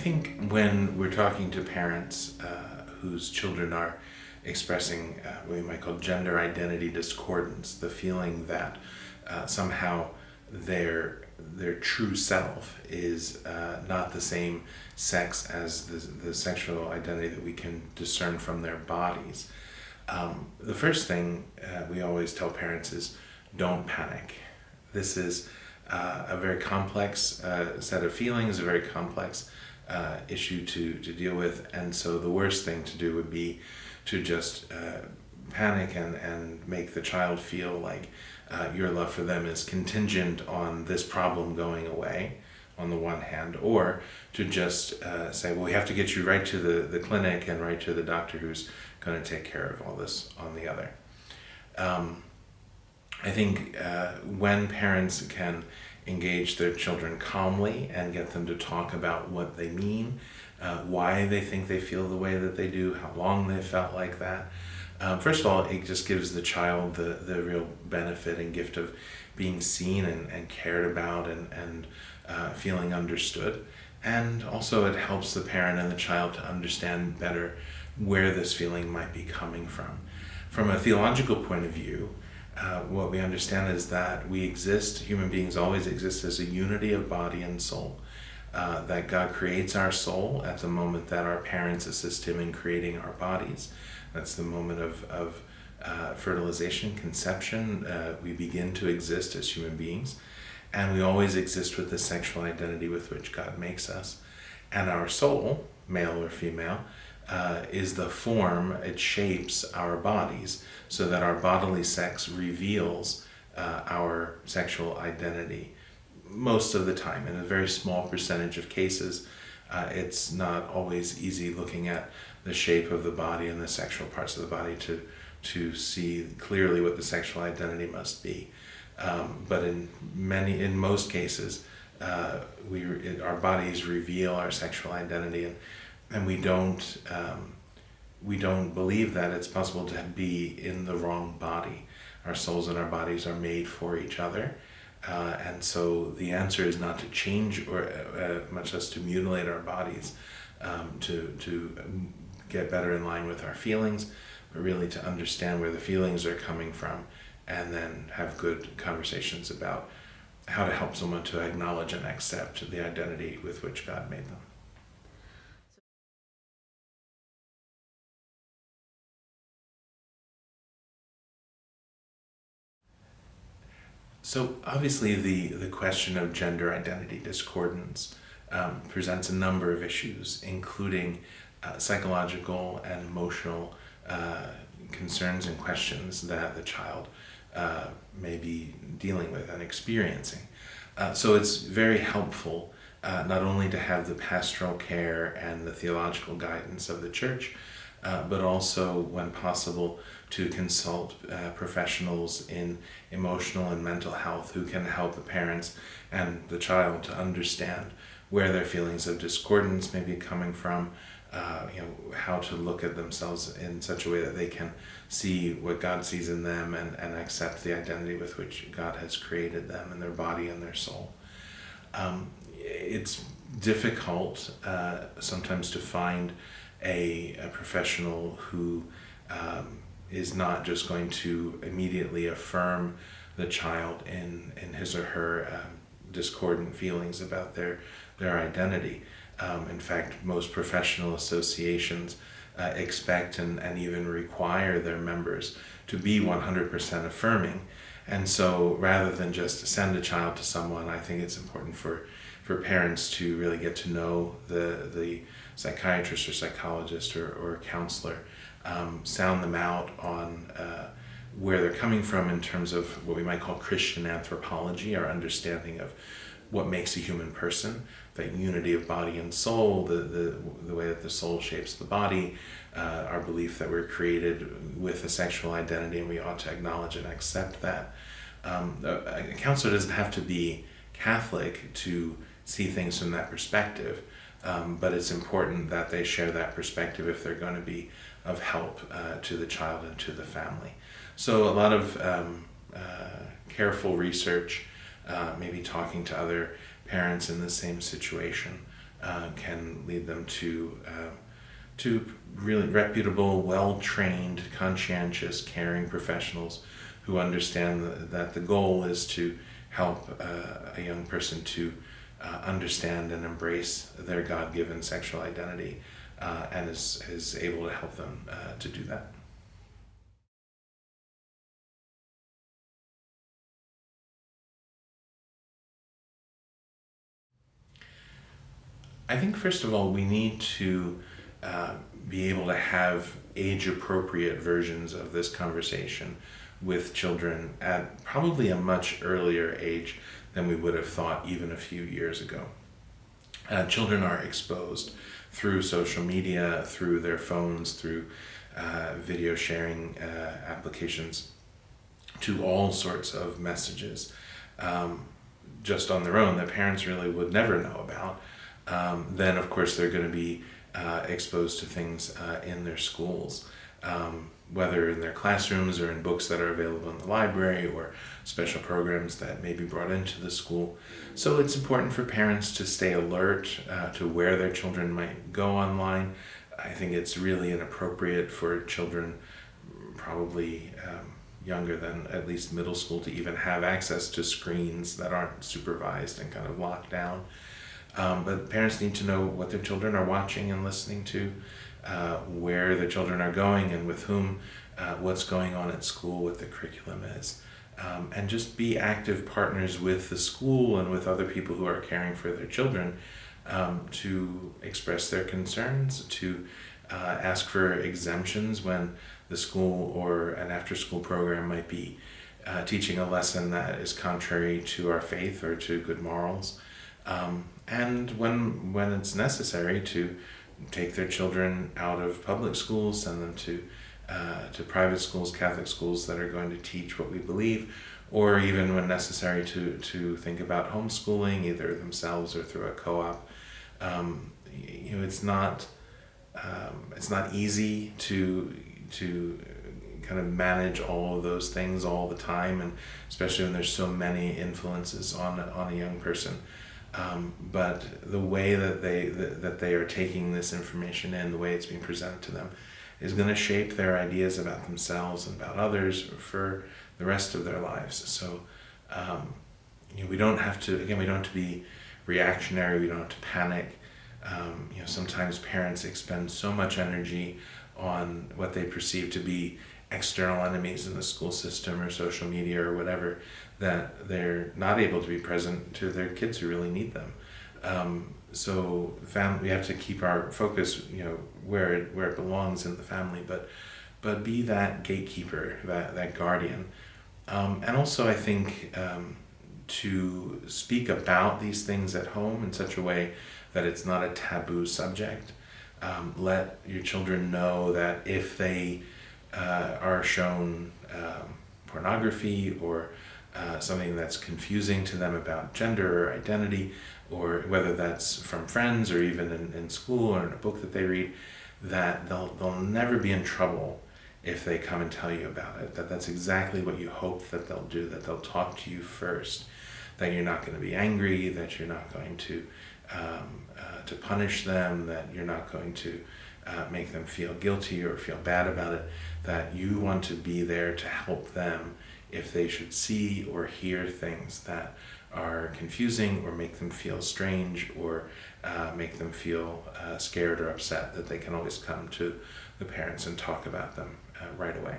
think when we're talking to parents whose children are expressing what we might call gender identity discordance, the feeling that somehow their true self is not the same sex as the sexual identity that we can discern from their bodies. The first thing we always tell parents is don't panic. This is a very complex set of feelings, a very complex issue to deal with, and so the worst thing to do would be to just panic and make the child feel like your love for them is contingent on this problem going away on the one hand, or to just say, well, we have to get you right to the clinic and right to the doctor who's going to take care of all this on the other. I think when parents can engage their children calmly and get them to talk about what they mean, why they think they feel the way that they do, how long they felt like that. First of all, it just gives the child the real benefit and gift of being seen and cared about and feeling understood. And also it helps the parent and the child to understand better where this feeling might be coming from. From a theological point of view, what we understand is that we exist, human beings always exist as a unity of body and soul. That God creates our soul at the moment that our parents assist Him in creating our bodies. That's the moment of fertilization, conception. We begin to exist as human beings, and we always exist with the sexual identity with which God makes us. And our soul, male or female, is the form, it shapes our bodies so that our bodily sex reveals our sexual identity. Most of the time, in a very small percentage of cases, it's not always easy looking at the shape of the body and the sexual parts of the body to see clearly what the sexual identity must be. But in most cases, our bodies reveal our sexual identity, and we don't believe that it's possible to be in the wrong body. Our souls and our bodies are made for each other. And so the answer is not to change or much less to mutilate our bodies to get better in line with our feelings, but really to understand where the feelings are coming from and then have good conversations about how to help someone to acknowledge and accept the identity with which God made them. So obviously the question of gender identity discordance presents a number of issues, including psychological and emotional concerns and questions that the child may be dealing with and experiencing. So it's very helpful not only to have the pastoral care and the theological guidance of the church, but also, when possible, to consult professionals in emotional and mental health who can help the parents and the child to understand where their feelings of discordance may be coming from, how to look at themselves in such a way that they can see what God sees in them and accept the identity with which God has created them and their body and their soul. It's difficult sometimes to find a professional who is not just going to immediately affirm the child in his or her discordant feelings about their identity. In fact, most professional associations expect and even require their members to be 100% affirming. And so rather than just send a child to someone, I think it's important for parents to really get to know the psychiatrist or psychologist or counselor, sound them out on where they're coming from in terms of what we might call Christian anthropology, our understanding of what makes a human person, that unity of body and soul, the way that the soul shapes the body, our belief that we're created with a sexual identity and we ought to acknowledge and accept that. A counselor doesn't have to be Catholic to see things from that perspective, but it's important that they share that perspective if they're going to be of help to the child and to the family. So a lot of careful research, maybe talking to other parents in the same situation, can lead them to really reputable, well-trained, conscientious, caring professionals who understand that the goal is to help a young person to understand and embrace their God-given sexual identity, and is able to help them to do that. I think, first of all, we need to be able to have age-appropriate versions of this conversation with children at probably a much earlier age than we would have thought even a few years ago. Children are exposed through social media, through their phones, through video sharing applications, to all sorts of messages just on their own that parents really would never know about. Then, of course, they're going to be exposed to things in their schools, whether in their classrooms or in books that are available in the library or special programs that may be brought into the school. So it's important for parents to stay alert to where their children might go online. I think it's really inappropriate for children probably younger than at least middle school to even have access to screens that aren't supervised and kind of locked down. But parents need to know what their children are watching and listening to, where their children are going and with whom, what's going on at school, what the curriculum is. And just be active partners with the school and with other people who are caring for their children, to express their concerns, to ask for exemptions when the school or an after-school program might be teaching a lesson that is contrary to our faith or to good morals. And when it's necessary, to take their children out of public schools, send them to private schools, Catholic schools that are going to teach what we believe, or even when necessary to think about homeschooling, either themselves or through a co-op. It's not easy to kind of manage all of those things all the time, and especially when there's so many influences on a young person. But the way that they are taking this information in, the way it's being presented to them, is going to shape their ideas about themselves and about others for the rest of their lives. So we don't have to be reactionary. We don't have to panic. Sometimes parents expend so much energy on what they perceive to be external enemies in the school system or social media or whatever, that they're not able to be present to their kids who really need them. So we have to keep our focus, where it belongs in the family, but be that gatekeeper, that guardian. And also, I think, to speak about these things at home in such a way that it's not a taboo subject. Let your children know that if they are shown pornography or something that's confusing to them about gender or identity, or whether that's from friends or even in school or in a book that they read, that they'll never be in trouble if they come and tell you about it. That's exactly what you hope that they'll do, that they'll talk to you first, that you're not going to be angry, that you're not going to punish them, that you're not going to make them feel guilty or feel bad about it, that you want to be there to help them if they should see or hear things that are confusing or make them feel strange or make them feel scared or upset, that they can always come to the parents and talk about them right away.